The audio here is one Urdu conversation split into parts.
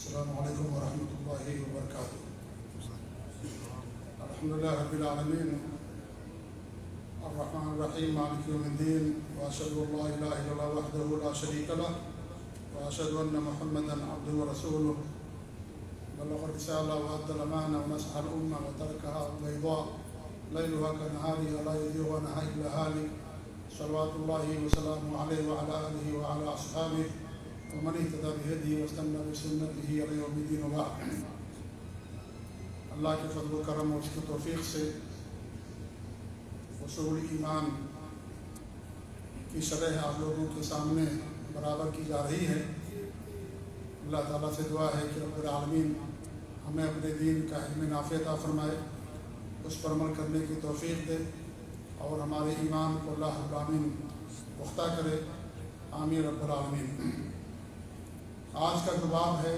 السلام علیکم ورحمۃ اللہ وبرکاتہ۔ الحمدللہ رب العالمین الرحمن الرحیم مالک یوم الدین واشهد ان لا الہ الا اللہ وحدہ لا شریک لہ واشهد ان محمدا عبدہ ورسولہ بلغ الرسالہ وادى الامانہ ونصح الامہ وترکها بيضاء لیلها كنهارها لا يزيغ عنها الا هالك صلوات اللہ وسلامہ علیہ وعلى آلہ وعلى اصحابہ ومن اهتدى بهديه واستنى بسنته الى يوم الدين وبعد۔ اللہ کے فضل و کرم اور اس کی توفیق سے اصول ایمان کی شرح آپ لوگوں کے سامنے برابر کی جا رہی ہے۔ اللہ تعالیٰ سے دعا ہے کہ رب العالمین ہمیں اپنے دین کا علم نافع عطا فرمائے، اس پر عمل کرنے کی توفیق دے اور ہمارے ایمان کو اللہ رب العالمین پختہ کرے، آمین رب العالمین۔ آج کا جو باب ہے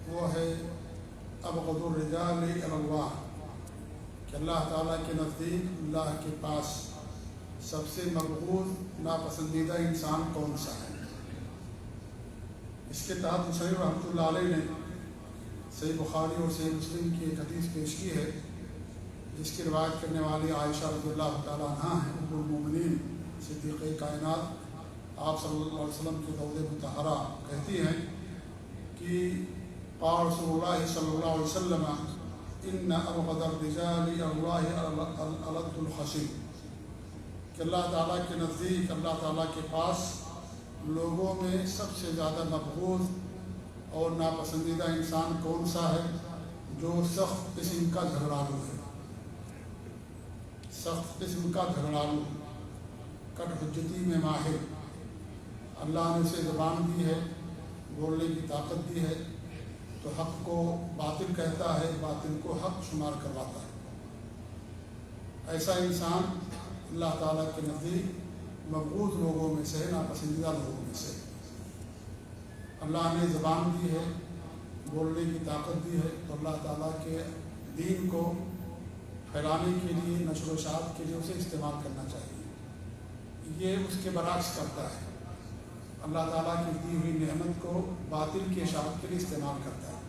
وہ ہے ابغض الرجال الی اللہ، کہ اللہ تعالیٰ کے نزدیک، اللہ کے پاس سب سے مقبول ناپسندیدہ انسان کون سا ہے۔ اس کے تحت مصنف رحمۃ اللہ علیہ نے صحیح بخاری اور صحیح مسلم کی ایک حدیث پیش کی ہے، جس کی روایت کرنے والی عائشہ رضی اللہ تعالیٰ عنہا ہیں، ام المومنین صدیقہ کائنات۔ آپ صلی اللہ علیہ وسلم کی دعوت مطہرہ کہتی ہیں کہ قال رسول اللہ صلی اللہ علیہ وسلم ان ابغض الرجال اللہ الد الخصیم، کہ اللہ تعالیٰ کے نزدیک، اللہ تعالیٰ کے پاس لوگوں میں سب سے زیادہ مقبول اور ناپسندیدہ انسان کون سا ہے؟ جو سخت قسم کا جھگڑالو ہے، سخت قسم کا جھگڑالو، کٹ حجتی میں ماہر۔ اللہ نے اسے زبان دی ہے، بولنے کی طاقت دی ہے، تو حق کو باطل کہتا ہے، باطل کو حق شمار کرواتا ہے۔ ایسا انسان اللہ تعالیٰ کے نزدیک مقبول لوگوں میں سے، ناپسندیدہ لوگوں میں سے۔ اللہ نے زبان دی ہے، بولنے کی طاقت دی ہے، تو اللہ تعالیٰ کے دین کو پھیلانے کے لیے، نشر و اشاعت کے لیے اسے استعمال کرنا چاہیے۔ یہ اس کے برعکس کرتا ہے، اللہ تعالیٰ کی دی ہوئی نعمت کو باطل کی اشاعت کے لیے استعمال کرتا ہے،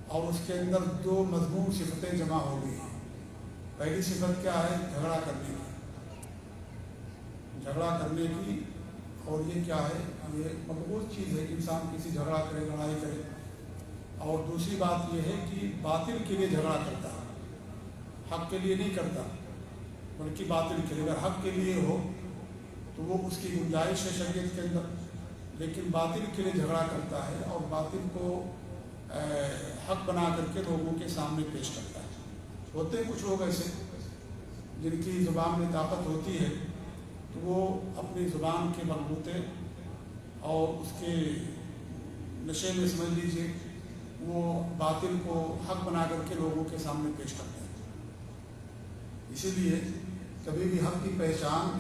اور اس کے اندر دو مذموم صفتیں جمع ہو گئی ہیں۔ پہلی صفت کیا ہے؟ جھگڑا کرنے کی، جھگڑا کرنے کی۔ اور یہ کیا ہے؟ یہ مقبول چیز ہے کہ انسان کسی جھگڑا کرے، لڑائی کرے۔ اور دوسری بات یہ ہے کہ باطل کے لیے جھگڑا کرتا ہے، حق کے لیے نہیں کرتا، بلکہ باطل کے لیے۔ اگر حق کے لیے ہو تو وہ اس کی گنجائش ہے شریعت کے اندر، لیکن باطل کے لیے جھگڑا کرتا ہے اور باطل کو حق بنا کر کے لوگوں کے سامنے پیش کرتا ہے۔ ہوتے ہیں کچھ لوگ ایسے جن کی زبان میں طاقت ہوتی ہے، تو وہ اپنی زبان کے بلبوتے اور اس کے نشے میں سمجھ لیجیے، وہ باطل کو حق بنا کر کے لوگوں کے سامنے پیش کرتے ہیں۔ اسی لیے کبھی بھی حق کی پہچان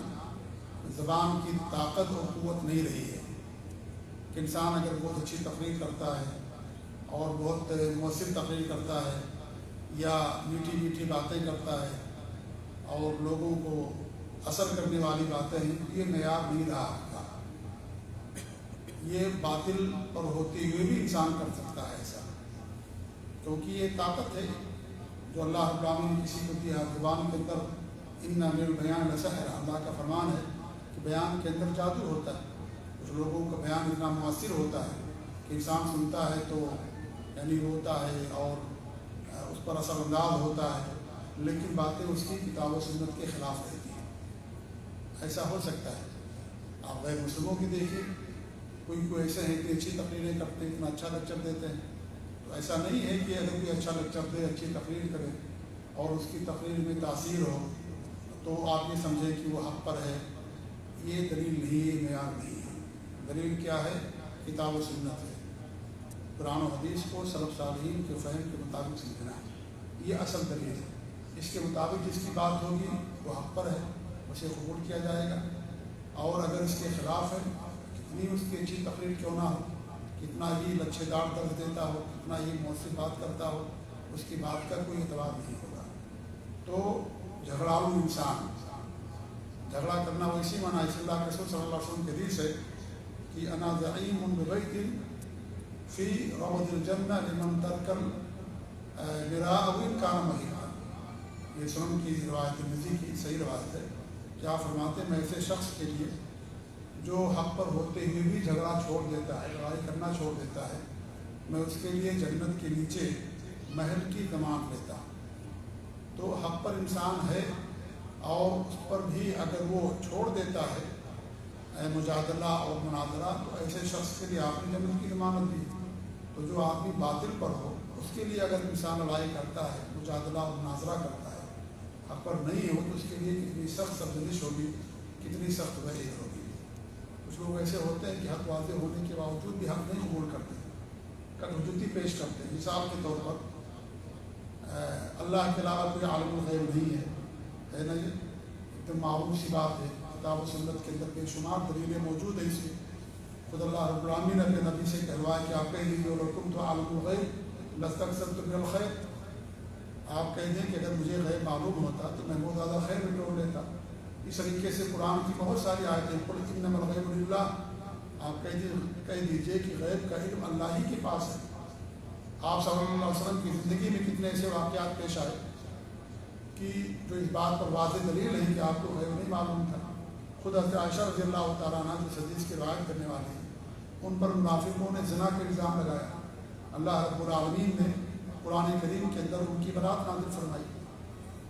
زبان کی طاقت اور قوت نہیں رہی ہے، کہ انسان اگر بہت اچھی تقریر کرتا ہے اور بہت مؤثر تقریر کرتا ہے، یا میٹھی میٹھی باتیں کرتا ہے اور لوگوں کو اثر کرنے والی باتیں ہیں، یہ معیار نہیں رہا کا۔ یہ باطل پر ہوتے ہوئے بھی انسان کر سکتا ہے ایسا، کیونکہ یہ طاقت ہے جو اللہ رب العالمین نے کسی کو دیا۔ زبان کے اندر ان من البیان لسحر، اللہ کا فرمان ہے کہ بیان کے اندر جادو ہوتا ہے۔ کچھ لوگوں کا بیان اتنا مؤثر ہوتا ہے کہ انسان سنتا ہے تو یعنی روتا ہے اور اس پر اثر انداز ہوتا ہے، لیکن باتیں اس کی کتاب و سنت کے خلاف رہتی ہیں۔ ایسا ہو سکتا ہے۔ آپ غیر مسلموں کی دیکھیے، کوئی ایسے ہیں کہ اچھی تقریریں کرتے ہیں، اتنا اچھا لیکچر دیتے ہیں۔ تو ایسا نہیں ہے کہ اگر کوئی اچھا لیکچر دے، اچھی تقریر کرے اور اس کی تقریر میں تاثیر ہو تو آپ یہ سمجھیں کہ وہ حق پر ہے۔ یہ دلیل نہیں ہے، معیار نہیں ہے۔ دلیل کیا ہے؟ کتاب و سنت ہے، قرآن و حدیث کو سلف صالحین کے فہم کے مطابق سمجھنا ہے، یہ اصل دلیل ہے۔ اس کے مطابق جس کی بات ہوگی وہ حق پر ہے، اسے قبول کیا جائے گا۔ اور اگر اس کے خلاف ہے، کتنی اس کی اچھی تقریر کیوں نہ ہو، کتنا ہی لچھے دار درد دیتا ہو، کتنا ہی مؤثر بات کرتا ہو، اس کی بات کا کوئی اعتبار نہیں ہوگا۔ تو جھگڑالو انسان، جھگڑا کرنا وہ اسی معنی ہے۔ اللہ کے رسول صلی اللہ علیہ وسلم کے حدیث ہے کہ انا زعیم ببیت فی روض الجنہ لمن ترکل مراء ان کان مہیرا. یہ سنن کی روایت ترمذی کی صحیح روایت ہے کہ آپ فرماتے ہیں میں ایسے شخص کے لیے جو حق پر ہوتے ہوئے بھی جھگڑا چھوڑ دیتا ہے، لڑائی کرنا چھوڑ دیتا ہے، میں اس کے لیے جنت کے نیچے محل کی ضمانت لیتا ہوں. تو حق پر انسان ہے اور اس پر بھی اگر وہ چھوڑ دیتا ہے مجادلہ اور مناظرہ، تو ایسے شخص کے لیے آپ نے جنت کی ضمانت دی. تو جو آدمی باطل پر ہو اس کے لیے اگر انسان لڑائی کرتا ہے، مجادلہ اور مناظرہ کرتا ہے، حق پر نہیں ہو تو اس کے لیے کتنی سخت سرزنش ہوگی، کتنی سخت وعید ہوگی. کچھ لوگ ایسے ہوتے ہیں کہ حق واضح ہونے کے باوجود بھی حق نہیں قبول کرتے، کل حجتی پیش کرتے ہیں. مثال کے طور پر اللہ کے علاوہ کوئی عالم الغیب نہیں ہے نا، یہ ایک دم معروف سی بات ہے. کتاب و سنت کے اندر بے شمار دلیلیں موجود ہیں اس میں. خود اللہ رب العالمین نے اپنے نبی سے کہلوایا کہ آپ کہہ دیجیے لکم تو عالم الغیب لاستکثرت من الخیر. آپ کہہ دیں کہ اگر مجھے غیب معلوم ہوتا تو میں بہت زیادہ خیر میں ٹول لیتا. اس طریقے سے قرآن کی بہت ساری آیتیں قل انما الغیب للہ. آپ کہہ دیجیے کہ غیب کا علم اللہ ہی کے پاس ہے. آپ صلی اللہ علیہ وسلم کی زندگی میں کتنے ایسے واقعات پیش آئے کہ جو اس بات پر واضح دلیل ہے کہ آپ کو غیب نہیں معلوم تھا. خود حضرت عائشہ رضی اللہ تعالیٰ عنہ جو حدیث کی روایت کرنے والی ہیں، ان پر منافقوں نے زنا کا الزام لگایا. اللہ رب العالمین نے قرآن کریم کے اندر ان کی برات نازل فرمائی.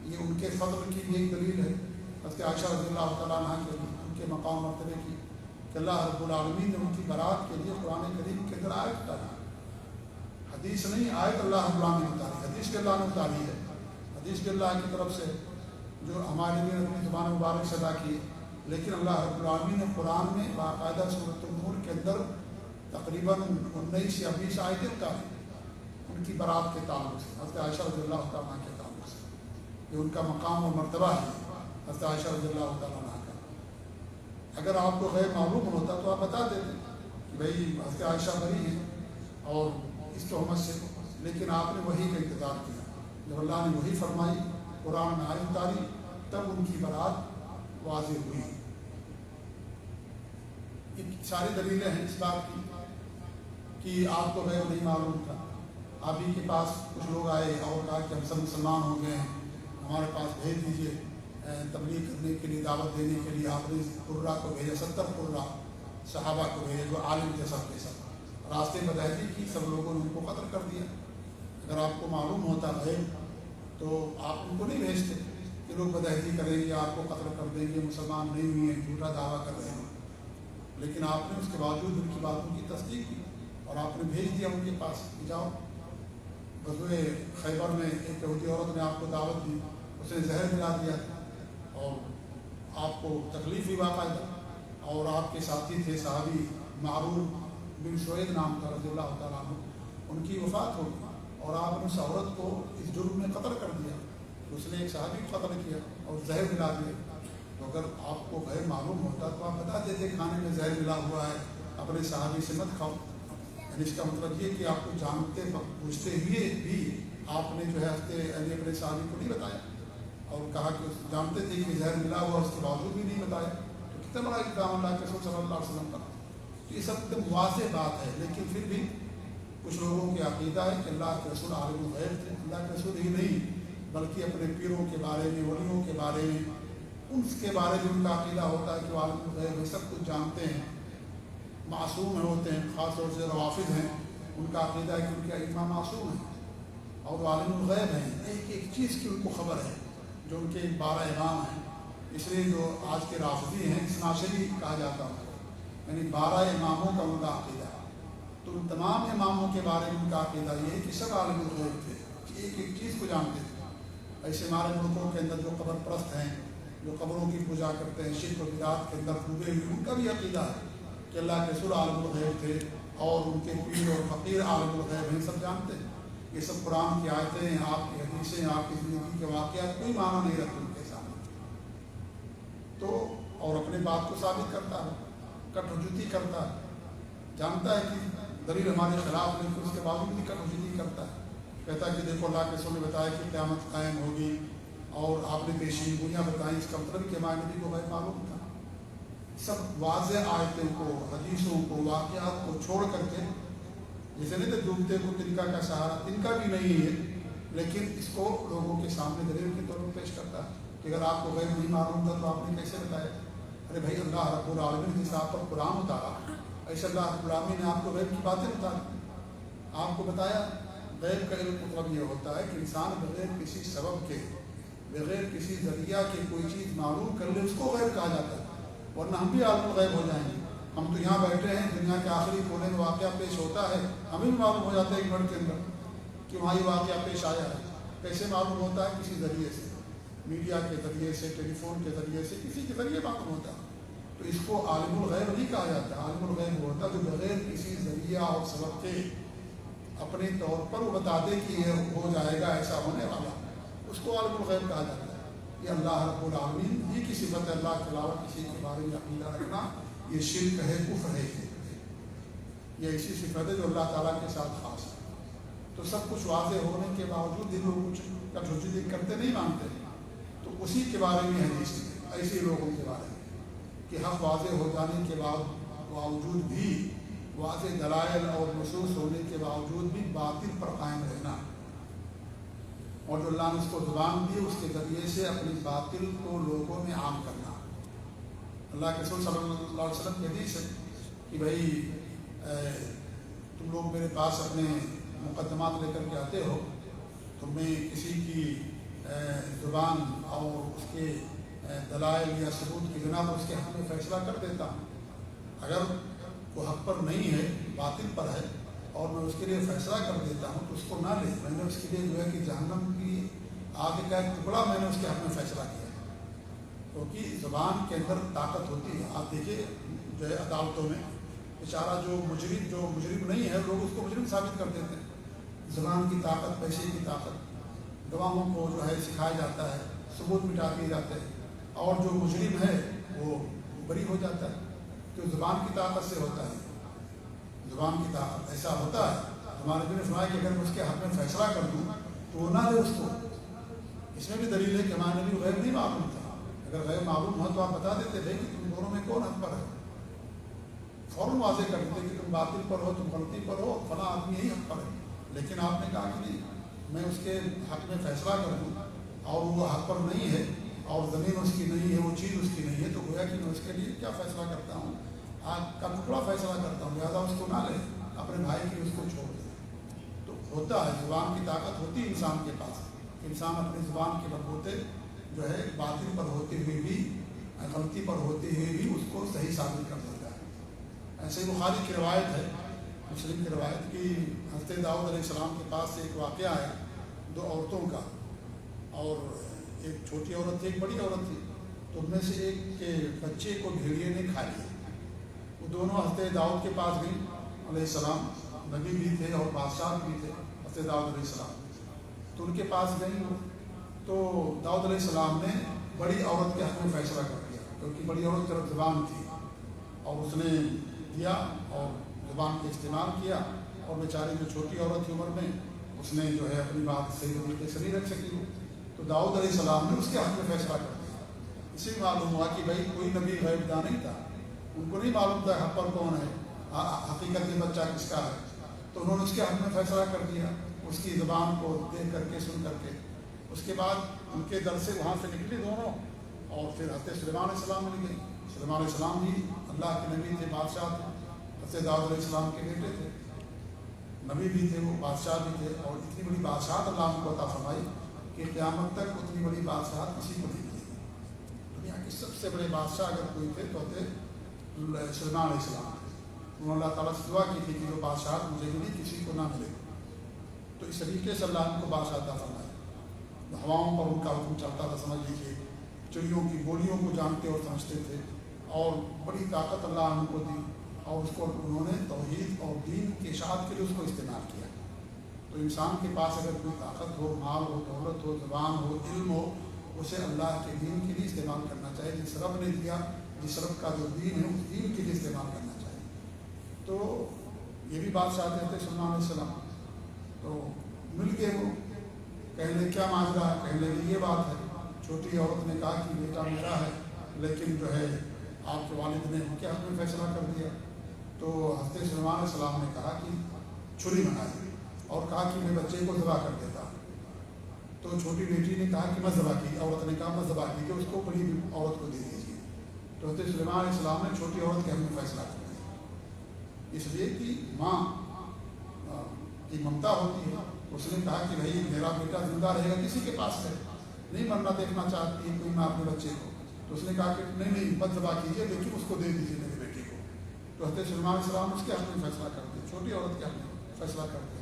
یہ ان کے فضل کی بھی ایک دلیل ہے حضرت عائشہ رضی اللہ تعالیٰ عنہ کے ان کے مقام مرتبے کی کہ اللہ رب العالمین نے ان کی برات کے لیے قرآن کریم کے اندر آیت اتاری. حدیث نہیں، آیت اللہ رب العالمین نے اتاری. حدیث کے اللہ نے اتاری ہے، حدیث کے اللہ کی طرف سے جو ہمارے لیے اپنی زبان مبارک سے ادا کی. لیکن اللہ رب العالمین نے قرآن میں باقاعدہ سورۃ النور کے اندر تقریباً 19 یا 20 آیتیں اتاری ان کی برات کے تعلق سے، حضرت عائشہ رضی اللہ تعالیٰ عنہ کے تعلق سے. یہ ان کا مقام اور مرتبہ ہے حضرت عائشہ رضی اللہ تعالیٰ عنہ کا. اگر آپ کو غیب معلوم ہوتا تو آپ بتا دیتے کہ بھائی حضرت عائشہ بری ہیں اور اس تہمت سے، لیکن آپ نے وحی کا انتظار کیا. جب اللہ نے وحی فرمائی، قرآن میں آیت اتاری، تب ان کی برات واضح ہوئی. ساری دلیلیں ہیں اس بات کی کہ آپ کو غیب نہیں معلوم تھا. آپ ہی کے پاس کچھ لوگ آئے اور کہا کہ ہم سب مسلمان ہو گئے ہیں، ہمارے پاس بھیج دیجیے تبلیغ کرنے کے لیے، دعوت دینے کے لیے. آپ نے قرہ کو بھیجا، 70 قرہ صحابہ کو بھیجا جو عالم کے سب کے سب راستے بدہتی کی. سب لوگوں نے ان کو قتل کر دیا. اگر آپ کو معلوم ہوتا غیب تو آپ ان کو نہیں بھیجتے کہ لوگ بدہتی کریں گے، آپ کو قتل کر دیں گے، مسلمان نہیں ہوئے ہیں، جھوٹا دعویٰ کر رہے ہیں. لیکن آپ نے اس کے باوجود ان کی باتوں کی تصدیق کی اور آپ نے بھیج دیا ان کے پاس کہ جاؤ. غزوہ خیبر میں ایک یہودی عورت نے آپ کو دعوت دی، اس نے زہر ملا دیا اور آپ کو تکلیف ہوئی باقاعدہ. اور آپ کے ساتھی تھے صحابی معروف بن سوید نام کا رضی اللہ تعالیٰ عنہ، ان کی وفات ہو گئی اور آپ نے اس عورت کو اس جرم میں قتل کر دیا. اس نے ایک صحابی کو قتل کیا اور زہر ملا دیا. تو اگر آپ کو غیر معلوم ہوتا تو آپ بتا دیتے کھانے میں زہر ملا ہوا ہے، اپنے صحابی سے مت کھاؤ. یعنی اس کا مطلب یہ کہ آپ کو جانتے پوچھتے ہوئے بھی آپ نے جو ہے اپنے صحابی کو نہیں بتایا اور کہا کہ جانتے تھے کہ زہر ملا ہوا، اس کے باوجود بھی نہیں بتایا. تو کتنا بڑا اقدام اللہ کے رسول صلی اللہ علیہ وسلم کا. تو یہ سب ایک واضح بات ہے. لیکن پھر بھی کچھ لوگوں کی عقیدہ ہے کہ اللہ کے رسول عالم الغیب تھے. اللہ کے رسول ہی نہیں بلکہ اپنے پیروں کے بارے میں، ولیوں کے بارے میں، ان کے بارے میں ان کا عقیدہ ہوتا ہے کہ وہ عالم الغیب ہے، سب کچھ جانتے ہیں، معصوم ہوتے ہیں. خاص طور سے روافض ہیں، ان کا عقیدہ ہے کہ ان کے ائمہ معصوم ہیں اور وہ عالم الغیب ہیں. ایک ایک چیز کی ان کو خبر ہے، جو ان کے 12 امام ہیں. اس لیے جو آج کے رافضی ہیں اثناعشری کہا جاتا ہے، یعنی 12 اماموں کا ان کا عقیدہ ہے. تو ان تمام اماموں کے بارے میں ان کا عقیدہ یہ ہے کہ سب عالم الغیب تھے، کہ ایک ایک چیز کو جانتے تھے. ایسے ہمارے ملکوں کے اندر جو قبر پرست ہیں، جو قبروں کی پوجا کرتے ہیں، شرک و بدعات کے اندر ڈوبے ہوئے، ان کا بھی عقیدہ ہے کہ اللہ کے رسول عالم الغیب تھے اور ان کے پیر اور فقیر عالم الغیب ہیں، سب جانتے ہیں. یہ سب قرآن کی آیتیں، آپ کی حدیثیں، آپ کی زندگی کے واقعات کوئی معنی نہیں رکھتے ان کے سامنے. تو اور اپنے بات کو ثابت کرتا ہے، کٹ حجتی کرتا ہے، جانتا ہے کہ دلیل ہمارے خلاف نہیں، اس کے باوجود بھی کٹ حجتی کرتا ہے. کہتا ہے کہ دیکھو اللہ کے رسول نے بتایا کہ قیامت قائم ہوگی اور آپ نے پیشین گوئیاں بتائیں، اس کا مطلب کہ ہمارے نبی کو غیب معلوم تھا. سب واضح آیتوں کو، حدیثوں کو، واقعات کو چھوڑ کر کے جیسے نہیں تو ڈوبتے کو تنکا کا سہارا، تنکا بھی نہیں ہے، لیکن اس کو لوگوں کے سامنے دلیل کے طور پر پیش کرتا ہے کہ اگر آپ کو غیب نہیں معلوم تھا تو آپ نے کیسے بتایا؟ ارے بھائی اللہ رب العالمین نے جس آپ پر قرآن اتارا، ایسے اللہ رب العالمین نے آپ کو غیب کی باتیں اتاری، آپ کو بتایا۔ غیب کا علم مطلب یہ ہوتا ہے کہ انسان بغیر کسی سبب کے، بغیر کسی ذریعہ کے کوئی چیز معلوم کر لے، اس کو غیب کہا جاتا ہے۔ ورنہ ہم بھی عالم الغیب ہو جائیں گے، ہم تو یہاں بیٹھے ہیں، دنیا کے آخری کونے میں واقعہ پیش ہوتا ہے، ہمیں بھی معلوم ہو جاتا ہے ایک منٹ کے اندر کہ وہاں یہ واقعہ پیش آیا ہے۔ کیسے معلوم ہوتا ہے؟ کسی ذریعے سے، میڈیا کے ذریعے سے، ٹیلی فون کے ذریعے سے، کسی کے ذریعے معلوم ہوتا ہے۔ تو اس کو عالم الغیب نہیں کہا جاتا۔ عالم الغیب ہوتا ہے جو بغیر کسی ذریعہ اور سبب کے اپنے طور پر وہ بتا دے کہ یہ ہو جائے گا، ایسا ہونے والا، اس کو عالم الغیب کہا جاتا ہے۔ یہ اللہ رب العالمین ہی کی صفت ہے۔ اللہ کے علاوہ کسی کے بارے میں عقیدہ رکھنا یہ شرک ہے، کفر ہے۔ یہ ایسی صفت ہے جو اللہ تعالیٰ کے ساتھ خاص ہے۔ تو سب کچھ واضح ہونے کے باوجود یہ لوگ کچھ کا جھجھلی کرتے نہیں مانتے، تو اسی کے بارے میں حدیث ہے، ایسے لوگوں کے بارے میں کہ حق واضح ہو جانے کے باوجود بھی، واضح دلائل اور نصوص ہونے کے باوجود بھی باطل پر قائم رہنا، اور جو اللہ نے اس کو زبان دی اس کے ذریعے سے اپنی باطل کو لوگوں میں عام کرنا۔ اللہ کے رسول صلی اللہ علیہ وسلم کی حدیث ہے کہ بھائی تم لوگ میرے پاس اپنے مقدمات لے کر کے آتے ہو تو میں کسی کی زبان اور اس کے دلائل یا ثبوت کی بنا پر اس کے حق میں فیصلہ کر دیتا ہوں۔ اگر وہ حق پر نہیں ہے، باطل پر ہے، اور میں اس کے لیے فیصلہ کر دیتا ہوں تو اس کو نہ لے۔ میں نے اس کے لیے جو ہے کہ جہنم کی آگ کا ایک ٹکڑا میں نے اس کے حق میں فیصلہ کیا، کیونکہ زبان کے اندر طاقت ہوتی ہے۔ آپ دیکھیے جو ہے عدالتوں میں بیچارہ جو مجرم نہیں ہے، لوگ اس کو مجرم ثابت کر دیتے ہیں۔ زبان کی طاقت، پیسے کی طاقت، گواہوں کو جو ہے سکھایا جاتا ہے، ثبوت مٹا دیے جاتے ہیں، اور جو مجرم ہے وہ بری ہو جاتا ہے۔ تو زبان کی طاقت سے ہوتا ہے، زبان کی طاقت ایسا ہوتا ہے۔ ہمارے نبی نے فرمایا کہ اگر میں اس کے حق میں فیصلہ کر دوں تو وہ نہ لے اس کو۔ اس میں بھی دلیل ہے کہ ہمارے نبی غیب نہیں معلوم تھا۔ اگر غیب معلوم ہو تو آپ بتا دیتے تھے کہ تم دونوں میں کون حق پر ہے، فوراً واضح کر دیتے کہ تم باطل پر ہو، تم غلطی پر ہو، فلاں آدمی یہی حق پر ہے۔ لیکن آپ نے کہا کہ نہیں، میں اس کے حق میں فیصلہ کر دوں اور وہ حق پر نہیں ہے اور زمین اس کی نہیں ہے، وہ چیز اس کی نہیں ہے، تو گویا کہ میں اس کے لیے کیا فیصلہ کرتا ہوں؟ آگ کا ٹکڑا فیصلہ کرتا ہوں، لہٰذا اس کو نہ لے، اپنے بھائی کی اس کو چھوڑ دے۔ تو ہوتا ہے، زبان کی طاقت ہوتی ہے انسان کے پاس، انسان اپنی زبان کے بلبوتے جو ہے باطل پر ہوتے ہوئے بھی، غلطی پر ہوتے ہوئے بھی اس کو صحیح ثابت کر دیتا ہے۔ ایسے بخاری کی روایت ہے، مسلم کی روایت کی، حضرت داؤد علیہ السلام کے پاس سے ایک واقعہ آیا دو عورتوں کا، اور ایک چھوٹی عورت تھی، ایک بڑی عورت تھی۔ تو ان میں سے ایک کے بچے کو بھیڑیے نے کھا لیا۔ وہ دونوں حضرت داؤد کے پاس گئی علیہ السلام، نبی بھی تھے اور بادشاہ بھی تھے حضرت داؤد علیہ السلام۔ تو ان کے پاس گئی تو داؤد علیہ السلام نے بڑی عورت کے حق میں فیصلہ کر دیا، کیونکہ بڑی عورت طرف زبان تھی، اور اس نے دیا اور زبان کا استعمال کیا، اور بیچاری جو چھوٹی عورت تھی عمر میں، اس نے جو ہے اپنی بات صحیح طریقے سے نہیں رکھ سکی۔ تو داؤد علیہ السلام نے اس کے حق میں فیصلہ کر دیا۔ اسے معلوم ہوا کہ بھائی کوئی نبی غیب داں نہیں تھا، ان کو نہیں معلوم تھا حق پر کون ہے، حقیقت میں بچہ کس کا ہے، تو انہوں نے اس کے حق میں فیصلہ کر دیا، اس کی زبان کو دیکھ کر کے، سن کر کے۔ اس کے بعد ان کے در سے وہاں سے نکلی دونوں، اور پھر حضرت سلیمان علیہ السلام مل گئی۔ سلیمان علیہ السلام بھی اللہ کے نبی تھے، بادشاہ تھے، حضرت داؤد علیہ السلام کے بیٹے تھے، نبی بھی تھے، وہ بادشاہ بھی تھے، اور اتنی بڑی بادشاہت اللہ ان کو عطا فرمائی کہ قیامت تک اتنی بڑی بادشاہت کسی کو نہیں ملی۔ دنیا کے سب سے بڑے بادشاہ اگر کوئی تھے تو تھے سلیمان علیہ السلام۔ انہوں نے اللہ تعالیٰ سے دعا کی تھی کہ جو بادشاہت مجھے ملی کسی کو نہ ملے، تو اس طریقے سے اللہ ان کو بادشاہ عطا فرمایا۔ ہواؤں پر ان کا حکم چلتا تھا، سمجھ لیجیے، چڑیوں کی بولیوں کو جانتے اور سمجھتے تھے، اور بڑی طاقت اللہ ان کو دی، اور اس کو انہوں نے توحید اور دین کی اشاعت کے لیے اس کو استعمال کیا۔ تو انسان کے پاس اگر کوئی طاقت ہو، مال ہو، دولت ہو، زبان ہو، علم ہو، اسے اللہ کے دین کے لیے استعمال کرنا چاہیے۔ جس رب نے دیا، جس رب کا جو دین ہے اس دین کے لیے استعمال کرنا چاہیے۔ تو یہ بھی بادشاہ تھے سلیمان علیہ السلام۔ تو مل کے وہ کہنے کیا مانگ رہا ہے، کہنے لگے یہ بات ہے۔ چھوٹی عورت نے کہا کہ بیٹا میرا ہے، لیکن جو ہے آپ کے والد نے ان کے حق میں فیصلہ کر دیا۔ تو حضرت سلیمان علیہ السلام نے کہا کہ چھری منگائی اور کہا کہ میں بچے کو ذبح کر دیتا. تو چھوٹی بیٹی نے کہا کہ مت ذبح کی. عورت نے کہا مت ذبح کی کہ اس کو بڑی عورت کو دے دیجیے. تو حضرت سلیمان علیہ السلام نے چھوٹی عورت کے حق میں فیصلہ کر دیا، اس لیے کہ ماں کی ممتا ہوتی ہے. اس نے کہا کہ بھائی میرا بیٹا زندہ رہے گا کسی کے پاس ہے، نہیں مرنا دیکھنا چاہتی ہے کوئی ماں اپنے بچے کو. تو اس نے کہا کہ نہیں مت ذبح کیجیے لیکن اس کو دے دیجیے میرے بیٹے کو. تو حضرت سلیمان علیہ السلام اس کے حق میں فیصلہ کرتے، چھوٹی عورت کے حق میں فیصلہ کرتے.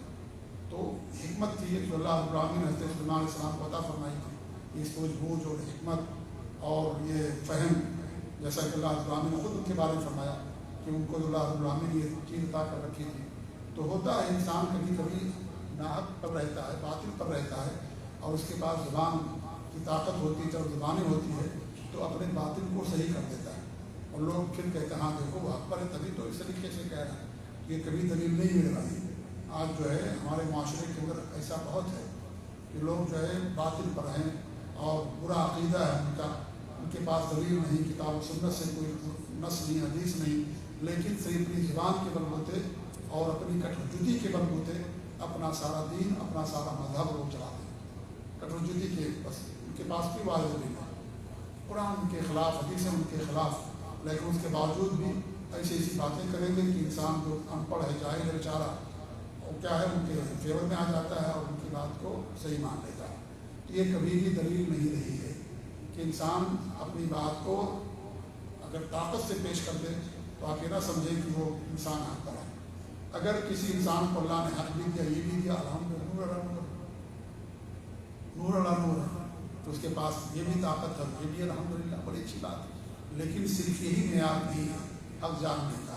تو حکمت تھی جو اللہ رب العالمین نے حضرت سلیمان علیہ السلام کو عطا فرمائی تھی، یہ سوجھ بوجھ اور حکمت اور یہ فہم، جیسا کہ اللہ رب العالمین نے خود ان کے بارے میں فرمایا کہ ان کو اللہ رب العالمین نے یہ چیز عطا کر رکھی تھی. تو ہوتا ہے انسان کبھی کبھی ناحق پر رہتا ہے، باطل پر رہتا ہے، اور اس کے پاس زبان کی طاقت ہوتی ہے، جب زبانیں ہوتی ہے تو اپنے باطل کو صحیح کر دیتا ہے. اور لوگ پھر کہتے ہیں ہاں دیکھو وہ حق پر ہے تبھی تو اس طریقے سے کہہ رہا ہے. یہ کبھی دلیل نہیں مل رہی. آج جو ہے ہمارے معاشرے کے اندر ایسا بہت ہے کہ لوگ جو ہے باطل پر ہیں اور برا عقیدہ ہے ان کا، ان کے پاس دلیل نہیں، کتاب و سنت سے کوئی نص نہیں، حدیث نہیں، لیکن صرف اپنی زبان کے بلبوتے اور اپنی کٹھوجتی کے بلبوتے اپنا سارا دین، اپنا سارا مذہب لوگ چلاتے ہیں. کٹھوجتی کے بس ان کے پاس کوئی واضح دلیل ہے، قرآن ان کے خلاف، حدیثیں ان کے خلاف، لیکن اس کے باوجود بھی ایسی ایسی باتیں کریں گے کہ انسان جو ان پڑھ ہے، جاہل ہے بیچارہ، وہ کیا ہے ان کے فیور میں آ جاتا ہے اور ان کی بات کو صحیح مان لیتا ہے. یہ کبھی بھی دلیل نہیں رہی ہے کہ انسان اپنی بات کو اگر طاقت سے پیش کر دے تو آپ یہ نہ سمجھیں کہ وہ انسان حق پر ہے. اگر کسی انسان کو اللہ نے حق بھی دیا، یہ بھی دیا، الحمدللہ، نور علی نور، نور علی نور ہے، تو اس کے پاس یہ بھی طاقت ہے، یہ بھی الحمدللہ، بڑی اچھی بات ہے. لیکن صرف یہی معیار نہیں ہے حق جاننے کا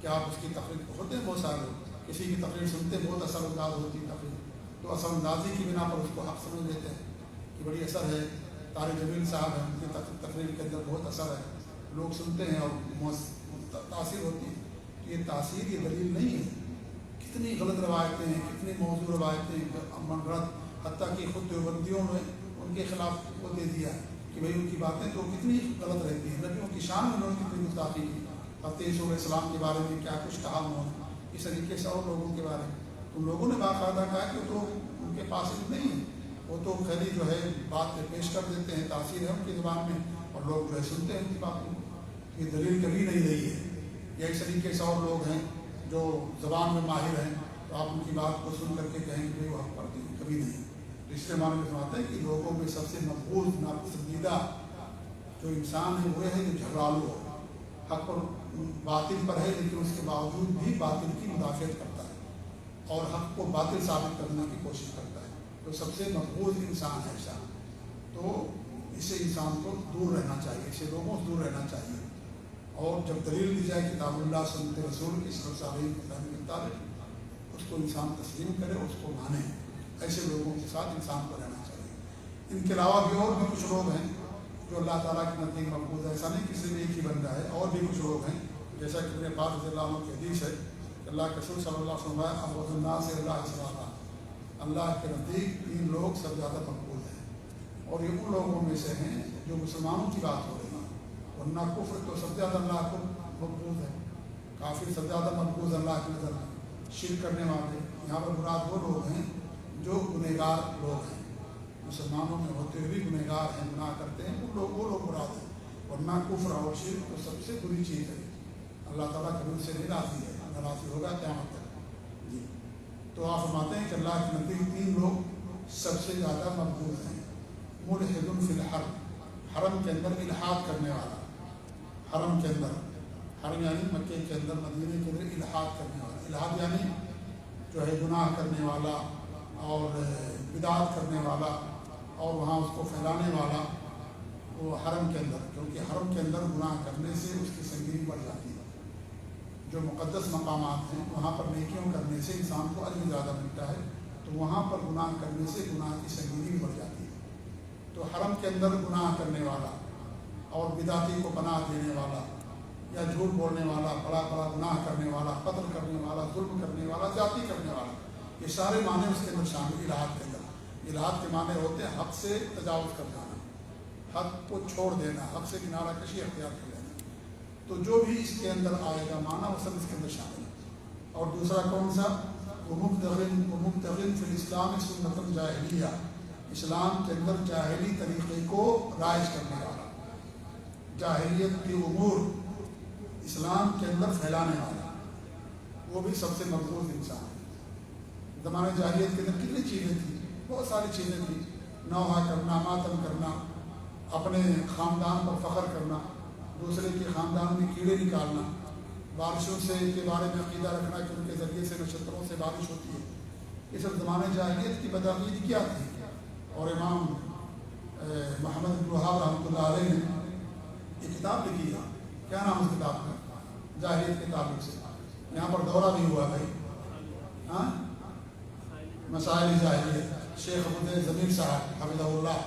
کہ آپ اس کی تقریر ہوتے ہیں. بہت سارے لوگ کسی کی تقریر سنتے بہت اثر انداز ہوتی ہے تقریر، تو اثر اندازی کی بنا پر اس کو حق سمجھ لیتے ہیں کہ بڑی اثر ہے. طارق جمیل صاحب ہیں، ان کی تقریر کے اندر بہت اثر ہے، لوگ سنتے ہیں اور تاثیر ہوتی ہے. یہ تاثیر یہ دلیل نہیں ہے. کتنی غلط روایتیں ہیں، کتنی موضوع روایتیں من گھڑت، حتیٰ کہ خود دیوبندیوں نے ان کے خلاف وہ دے دیا کہ بھئی ان کی باتیں تو کتنی غلط رہتی ہیں. نبیوں کی شان میں انہوں نے کتنی گستاخی کی، حضرت عیسیٰ علیہ السلام کے بارے میں کیا کچھ کہا انہوں نے، اس طریقے سے اور لوگوں کے بارے میں. تو لوگوں نے باقاعدہ کہا کہ تو ان کے پاس علم نہیں ہے، وہ تو خیلی جو ہے بات پیش کر دیتے ہیں، تاثیر ہے ان کی زبان میں اور لوگ جو ہے سنتے ہیں ان کی باتوں کو. یہ دلیل کبھی نہیں رہی ہے. یا اس طریقے سے اور لوگ ہیں جو زبان میں ماہر ہیں، تو آپ ان کی بات کو سن کر کے کہیں کہ وہ حق پڑھتے ہیں، کبھی نہیں. اس لیے معنی میں سمجھتا ہے کہ لوگوں میں سب سے مقبول، ناپسندیدہ جو انسان ہے وہ ہے جو جھگڑالو ہو، حق پر باطل پر ہے لیکن اس کے باوجود بھی باطل کی مدافعت کرتا ہے اور حق کو باطل ثابت کرنے کی کوشش کرتا ہے. تو سب سے مقبول انسان ہے ایسا. تو اس سے انسان کو دور رہنا چاہیے، اسے لوگوں سے دور رہنا چاہیے. اور جب دلیل دی جائے کتاب اللہ سنت رسول کی صحیح مطابق اس کو انسان تسلیم کرے، اس کو مانے. ایسے لوگوں کے ساتھ انسان کو رہنا چاہیے. ان کے علاوہ بھی اور بھی کچھ لوگ ہیں جو اللہ تعالیٰ کے نزدیک مقبول ہے. ایسا نہیں کسی میں ایک ہی بندہ ہے، اور بھی کچھ لوگ ہیں. جیسا کہ ابن عباس رضی اللہ عنہ کی حدیث ہے کہ اللہ کے رسول صلی اللہ علیہ وسلم ابغض الناس الی اللہ صلی اللہ کے نزدیک 3 لوگ سب زیادہ مقبول ہیں، اور یہ ان لوگوں میں سے ہیں جو مسلمانوں کی بات ہو رہی ہے. ورنہ کفر تو سب زیادہ اللہ کو مقبول ہے، کافر سب زیادہ مقبول اللہ کی نظر میں. شرک کرنے والے، یہاں پر مراد وہ لوگ ہیں جو گنہگار لوگ ہیں، مسلمانوں میں ہوتے ہوئے بھی گنہگار ہیں، گناہ کرتے ہیں، وہ لوگ مراد ہیں. ورنہ کفر اور شرک تو سب سے بری چیز ہے. اللہ تعالیٰ کبھی ان سے نہیں راضی ہے، ناراضی ہوگا قیامت تک. جی تو آپ فرماتے ہیں کہ اللہ کے نزدیک 3 لوگ سب سے زیادہ مقبول ہیں. ملحد فی الحرم، حرم کے اندر الحاد کرنے والا. حرم کے اندر، حرم یعنی مکے کے اندر، مدینے کے اندر الحاد کرنے والا. الحاد یعنی جو ہے گناہ کرنے والا اور بدعت کرنے والا اور وہاں اس کو پھیلانے والا. وہ حرم کے اندر، کیونکہ حرم کے اندر گناہ کرنے سے اس کی سنگینی بڑھ جاتی ہے. جو مقدس مقامات ہیں وہاں پر نیکیوں کرنے سے انسان کو اجر زیادہ ملتا ہے، تو وہاں پر گناہ کرنے سے گناہ کی سنگینی بھی بڑھ جاتی ہے. تو حرم کے اندر گناہ کرنے والا اور بدعتی کو پناہ دینے والا یا جھوٹ بولنے والا، بڑا بڑا گناہ کرنے والا، قتل کرنے والا، ظلم کرنے والا، زیادتی کرنے والا، یہ سارے معنی اس کے اندر شامل. الحاد کے اندر، الحاد کے معنی ہوتے ہیں حق سے تجاوز کر جانا، حق کو چھوڑ دینا، حق سے کنارہ کشی اختیار کر لینا. تو جو بھی اس کے اندر آئے گا معنی وہ سب اس کے اندر شامل ہے. اور دوسرا کون سا؟ ومبتغٍ فی الاسلام سنت الجاہلیہ، اسلام کے اندر جاہلی طریقے کو رائج کرنے والا، جاہلیت کے امور اسلام کے اندر پھیلانے والا، وہ بھی سب سے مقبول انسان ہے۔ زمانے جاہلیت کے اندر کتنی چیزیں تھیں، بہت ساری چیزیں تھیں، نوحہ کرنا، ماتم کرنا، اپنے خاندان پر فخر کرنا، دوسرے کے خاندان میں کیڑے نکالنا، بارشوں سے کے بارے میں عقیدہ رکھنا کہ ان کے ذریعے سے نشتروں سے بارش ہوتی ہے۔ یہ سب زمانے جاہلیت کی بدعقیدگی کیا تھی؟ اور امام محمد بن وہاب رحمۃ اللہ علیہ نے ایک کتاب لکھی ہے، کیا نام اس کتاب کا؟ جاہلیت کے تعلق سے یہاں پر دورہ بھی ہوا بھائی، ہاں، مسائل جاہلیت، شیخ ابو ضمیر صاحب حفظہ اللہ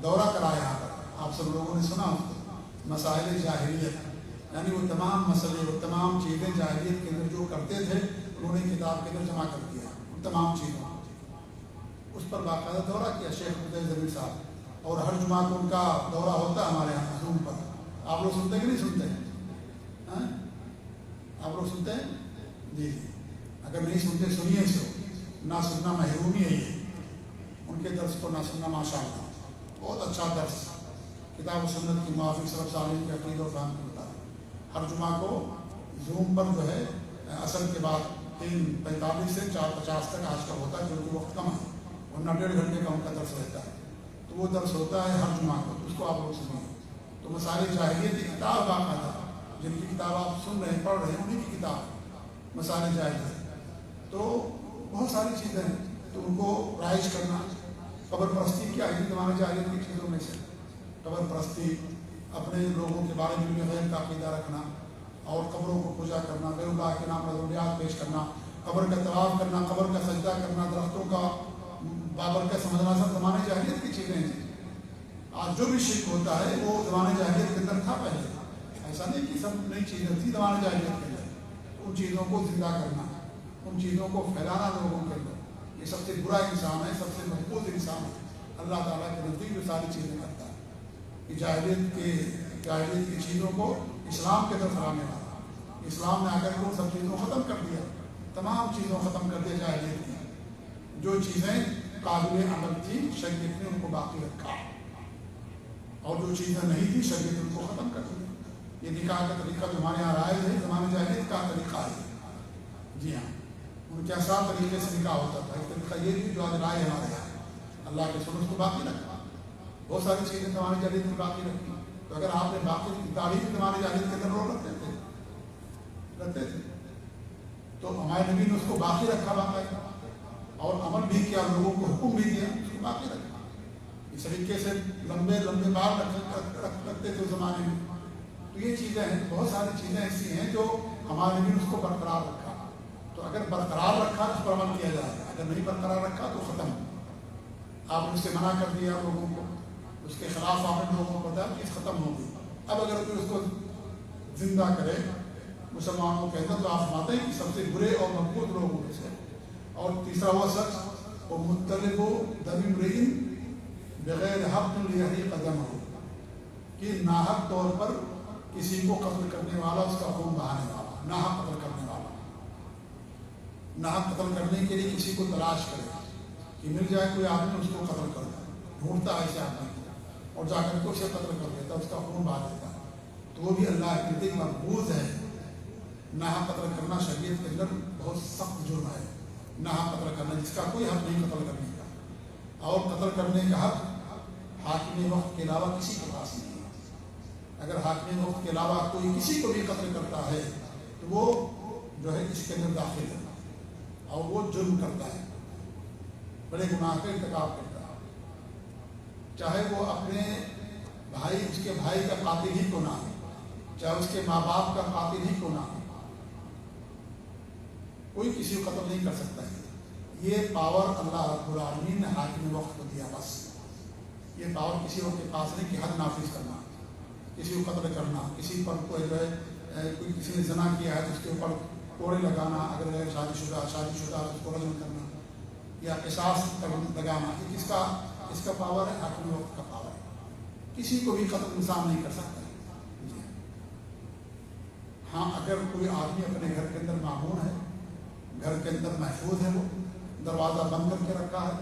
دورہ کرایا یہاں پر، آپ سب لوگوں نے سنا اس کو، مسائل جاہلیت، یعنی وہ تمام مسئلے، وہ تمام چیزیں جاہلیت کے اندر جو کرتے تھے انہوں نے کتاب کے اندر جمع کر دیا، ان تمام چیزوں اس پر باقاعدہ دورہ کیا شیخ ابو ضمیر صاحب، اور ہر جمعہ کو ان کا دورہ ہوتا ہے ہمارے یہاں زوم پر۔ آپ لوگ سنتے کہ نہیں سنتے؟ ہاں آپ لوگ سنتے ہیں؟ جی جی، اگر نہیں سنتے سنیے، اس کو نہ سننا محرومی ہے، یہ ان کے درس کو نہ سننا ماشاء اللہ بہت اچھا درس، کتاب و سنت کی موافق سلف صالحین کے عقیدہ و فہم کے مطابق ہر جمعہ کو زوم پر جو ہے اصل کے بعد 3:45 سے 4:50 تک آج کا ہوتا ہے، کیونکہ وقت کم ہے، ورنہ 1.5 گھنٹے کا ان کا درس رہتا ہے، تو وہ درس ہوتا ہے ہر جمعہ کو، اس کو آپ لوگ سنیں۔ تو مسائل جاہلیت کی کتاب باقاعدہ، جن کی کتاب آپ سن رہے ہیں، پڑھ رہے ہیں، انہیں کی کتاب مسائل جاہلیت، تو بہت ساری چیزیں ہیں، تو ان کو رائج کرنا۔ قبر پرستی کیا ہے زمانے جاہلیت کی چیزوں میں سے؟ قبر پرستی، اپنے لوگوں کے بارے میں غیر کا عقیدہ رکھنا، اور قبروں کو پوجا کرنا، غیر اللہ کے نام رضولیات پیش کرنا، قبر کا طواف کرنا، قبر کا سجدہ کرنا، درختوں کا بابر کا سمجھنا، سب زمانے جاہلیت کی چیزیں ہیں۔ آج جو بھی شرک ہوتا ہے وہ زمانے جاہلیت کے اندر تھا پہلے، ایسا نہیں کہ سب نئی چیزیں تھی زمانے جاہلیت کے اندر، ان چیزوں کو زندہ کرنا، ان چیزوں کو پھیلانا لوگوں کے اندر، یہ سب سے برا انسان ہے، سب سے محفوظ انسان ہے اللہ تعالیٰ کے نزدیک جو ساری چیزیں کرتا ہے۔ کہ جاہلیت کی چیزوں کو اسلام کے طرف لانے والا، اسلام نے آ کر کے سب چیزوں کو ختم کر دیا، تمام چیزوں کو ختم کر دیا جاہلیت کی، جو چیزیں قابل عمل تھی شریعت نے ان کو باقی رکھا، اور جو چیزیں نہیں تھی شریعت نے ان کو ختم کر دیا۔ یہ نکاح کا طریقہ جو ہمارے یہاں رائج ہے زمانے جاہلیت کا طریقہ ہے، جی ہاں، ان کے آسان طریقے سے نکاح ہوتا تھا، ایک طریقہ یہ بھی جو آج رائے ہمارے یہاں اللہ کے سنت کو باقی رکھا، بہت ساری چیزیں زمانے جاہلیت میں باقی رکھی، تو اگر آپ نے باقی داڑھی بھی زمانے جاہلیت کے اندر لوگ رکھتے تھے تو ہمارے نبی نے اس کو باقی رکھا باقاعدہ، اور عمل بھی کیا، لوگوں کو حکم بھی دیا، اس کو باقی رکھا، اس طریقے سے لمبے لمبے بال رکھتے تھے اس زمانے میں۔ تو یہ چیزیں ہیں، بہت ساری چیزیں ایسی ہیں جو ہمارے نبی نے اس کو برقرار رکھا، تو اگر برقرار رکھا تو اس پر عمل کیا جائے، اگر نہیں برقرار رکھا تو ختم، آپ نے اس سے منع کر دیا لوگوں کو، اس کے خلاف آپ نے لوگوں کو بتایا کہ ختم ہو گئی۔ اب اگر کوئی اس کو زندہ کرے مسلمانوں کے اندر تو آپ فرماتے ہیں کہ سب سے برے اور مقبول لوگوں میں سے۔ اور تیسرا وہ شخص وہ مطلب دم امرئ بغیر حق لیحریق دمہ، کہ ناحق طور پر کسی کو قتل کرنے والا، اس کا خون بہانے والا، ناحق قتل کرنے والا، ناحق قتل کرنے کے لیے کسی کو تلاش کرے کہ مل جائے کوئی آدمی، اس کو قتل کر دے، ڈھونڈتا ہے ایسے آدمی کو اور جا کر کے اسے قتل کر دیتا، اس کا خون بہا دیتا، تو وہ بھی اللہ کے نزدیک مقبوض ہے۔ ناحق قتل کرنا شریعت کے اندر بہت سخت جرم ہے، ناحق قتل کرنا جس کا کوئی حق نہیں قتل کرنے کا، اور قتل کرنے کا حق حاکم وقت کے علاوہ کسی کے پاس نہیں ہے۔ اگر حاکم وقت کے علاوہ کوئی کسی کو بھی قتل کرتا ہے تو وہ جو ہے اس کے اندر داخل ہے اور وہ جرم کرتا ہے، بڑے گناہ کا ارتکاب کرتا ہے، چاہے وہ اپنے بھائی، اس کے بھائی کا قاتل ہی کو نہ ہو، چاہے اس کے ماں باپ کا قاتل ہی کو نہ ہو، کوئی کسی کو قتل نہیں کر سکتا ہے۔ یہ پاور اللہ رب العالمین نے حاکم وقت کو دیا، بس یہ پاور کسی اور کے پاس نہیں کہ حد نافذ کرنا، کسی کو قتل کرنا، کسی پر کوئی جو ہے کوئی کسی نے زنا کیا ہے تو اس کے اوپر کوڑے لگانا، اگر شادی شدہ اس کو رجم کرنا یا قصاص لگانا، یہ کس کا پاور ہے؟ حاکم وقت کا پاور ہے، کسی کو بھی قتل انسان نہیں کر سکتا ہے۔ ہاں اگر کوئی آدمی اپنے گھر کے اندر معمون ہے، گھر کے اندر محفوظ ہے، وہ دروازہ بند کر کے رکھا ہے،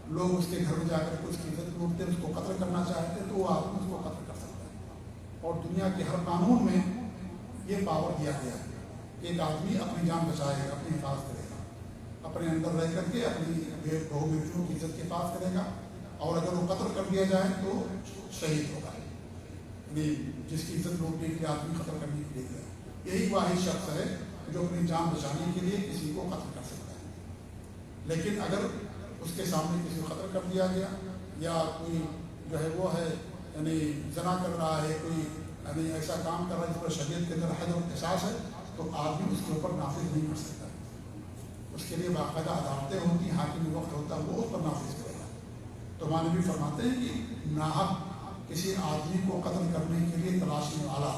لوگ اس کے گھر میں جا کر کے اس کی عزت لوٹتے ہیں، اس کو قتل کرنا چاہتے ہیں تو وہ آدمی اس کو قتل کر سکتا ہے۔ اور دنیا کے ہر قانون میں یہ پاور دیا گیا ہے کہ ایک آدمی اپنی جان بچائے گا، اپنی حفاظت کرے گا، اپنے اندر رہ کر کے اپنی بہو بیٹیوں کی عزت کی حفاظت کرے گا، اور اگر وہ قتل کر دیا جائے تو شہید ہوگا۔ یعنی جس کی عزت لوٹنے کے لیے آدمی قتل کرنے کے لیے گیا، یہی واحد شخص ہے جو اپنی جان بچانے کے لیے کسی کو قتل کر سکتا ہے۔ لیکن اگر اس کے سامنے کسی کو قتل کر دیا گیا، یا کوئی جو ہے وہ ہے یعنی زنا کر رہا ہے، کوئی یعنی ایسا کام کر رہا ہے جس پر شریعت کے اندر حد اور قصاص ہے، تو آدمی اس کے اوپر نافذ نہیں کر سکتا۔ اس کے لیے باقاعدہ عدالتیں ہوتی ہیں، حاکم وقت ہوتا ہے، وہ اس پر نافذ کرے گا۔ تو ہمارے بھی فرماتے ہیں کہ ناحق کسی آدمی کو قتل کرنے کے لیے تلاشی والا،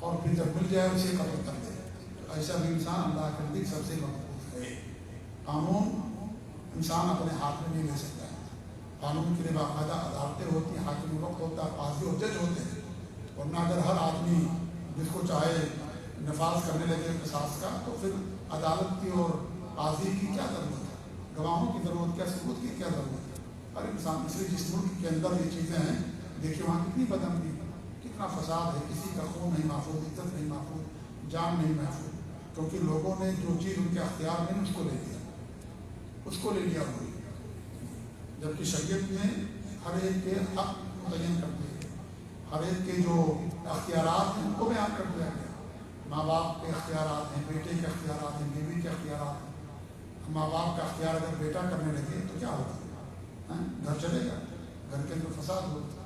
اور پھر جب مل جائے اسے قتل کر دے، تو ایسا بھی انسان اللہ کے نزدیک سب سے محفوظ ہے۔ قانون انسان اپنے ہاتھ میں نہیں لے سکتا ہے، قانون کے لیے باقاعدہ عدالتیں ہوتی ہیں، حاکم وقت ہوتا ہے، قاضی اور جج ہوتے ہیں۔ ورنہ اگر ہر آدمی جس کو چاہے نفاذ کرنے لگے قصاص کا، تو پھر عدالت کی اور قاضی کی کیا ضرورت ہے، گواہوں کی ضرورت کیا، ثبوت کی کیا ضرورت ہے۔ ہر انسان، اس لیے جس ملک کے اندر یہ چیزیں ہیں، دیکھیے وہاں کتنی بدامنی، کتنا فساد ہے، کسی کا خون نہیں محفوظ، عزت نہیں محفوظ، جان نہیں محفوظ، کیونکہ لوگوں نے جو چیز ان کے اختیار میں اس کو لے لیا، اس کو لے لیا ہوئی۔ جبکہ شریعت نے ہر ایک کے حق متعین کر دیے، ہر ایک کے جو اختیارات ہیں ان کو بیان کر دیا گیا۔ ماں باپ کے اختیارات ہیں، بیٹے کے اختیارات ہیں، بیوی کے اختیارات ہیں۔ ماں باپ کا اختیار اگر بیٹا کرنے لگے تو کیا ہوگا، گھر چلے گا، گھر کے اندر فساد ہوگا۔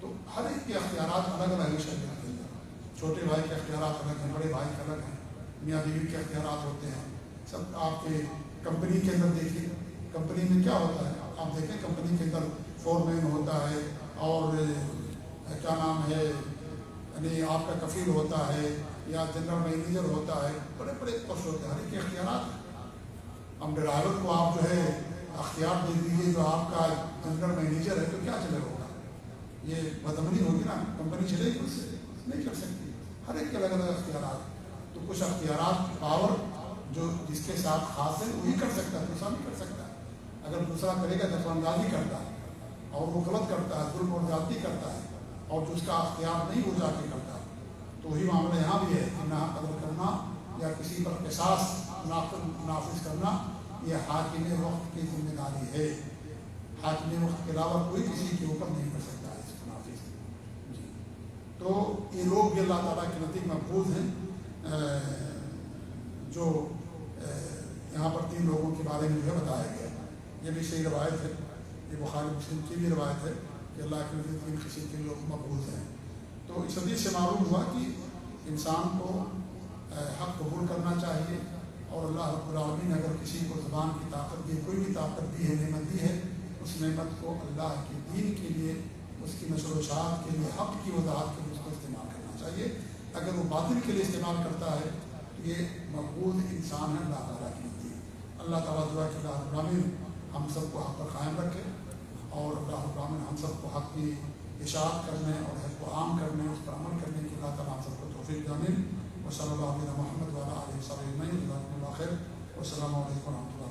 تو ہر ایک کے اختیارات الگ الگ ہے شریعت کے اندر۔ چھوٹے بھائی کے اختیارات الگ ہیں، بڑے بھائی کے الگ ہیں، میاں بیوی کے اختیارات ہوتے ہیں سب۔ آپ کے کمپنی کے اندر دیکھیے، کمپنی میں کیا ہوتا ہے، آپ دیکھیں کمپنی کے اندر فور مین ہوتا ہے، اور کیا نام ہے یعنی آپ کا کفیل ہوتا ہے، یا جنرل مینیجر ہوتا ہے، بڑے بڑے پوسٹ ہوتے ہیں، ہر ایک کے اختیارات ہیں۔ اب ڈرائیور کو آپ جو ہے اختیار دے دیجیے جو آپ کا جنرل مینیجر ہے، تو کیا چلے ہوگا، یہ بدعملی ہوگی نا، کمپنی چلے گی، اس سے نہیں چل سکتی۔ ہر ایک کے الگ الگ اختیارات، تو کچھ اختیارات پاور جو جس کے ساتھ خاص ہے وہی کر سکتا ہے، دوسرا نہیں کر سکتا۔ اگر دوسرا کرے گا دخل اندازی کرتا ہے، اور وہ غلط کرتا ہے، ظلم اور زیادتی کرتا ہے، اور جو اس کا اختیار نہیں وہ جا کے کرتا ہے، تو وہی معاملہ یہاں بھی ہے کہ نہ قتل کرنا یا کسی پر قصاص نافذ کرنا، یہ حاکم وقت کی ذمہ داری ہے۔ حاکم وقت کے علاوہ کوئی کسی کے اوپر نہیں کر سکتا ہے اس کو نافذ۔ تو یہ لوگ بھی اللہ تعالیٰ کے نزدیک محفوظ ہیں، جو یہاں پر 3 لوگوں کے بارے میں جو ہے بتایا گیا۔ یہ بھی صحیح روایت ہے، یہ بخاری مسلم کی بھی روایت ہے کہ اللہ کے نزدیک 3 قسم کے لوگ محفوظ ہیں۔ تو اس حدیث سے معلوم ہوا کہ انسان کو حق قبول کرنا چاہیے، اور اللہ رب العالمین اگر کسی کو زبان کی طاقت دی، کوئی بھی طاقت دی ہے، نعمت دی ہے، اس نعمت کو اللہ کے دین کے لیے، اس کی نشر و اشاعت کے لیے، حق کی وضاحت کے لیے اس کو استعمال کرنا چاہیے۔ اگر وہ باطل کے لیے استعمال کرتا ہے تو یہ مقبول انسان ہے اللہ تعالیٰ کی نزدیک۔ اللہ تعالیٰ دعا کہ اللہ رب العالمین ہم سب کو حق پر قائم رکھے، اور اللہ رب العالمین ہم سب کو حق کی اشاعت کرنے اور حق کو عام کرنے، اس پر عمل کرنے کی اللہ تعالیٰ ہم سب کو توفیق دے۔ وصلی اللہ علیہ محمد وعلیہ آلہ وصحبہ اجمعین۔ جزاکم اللہ خیر، والسلام علیکم ورحمۃ اللہ۔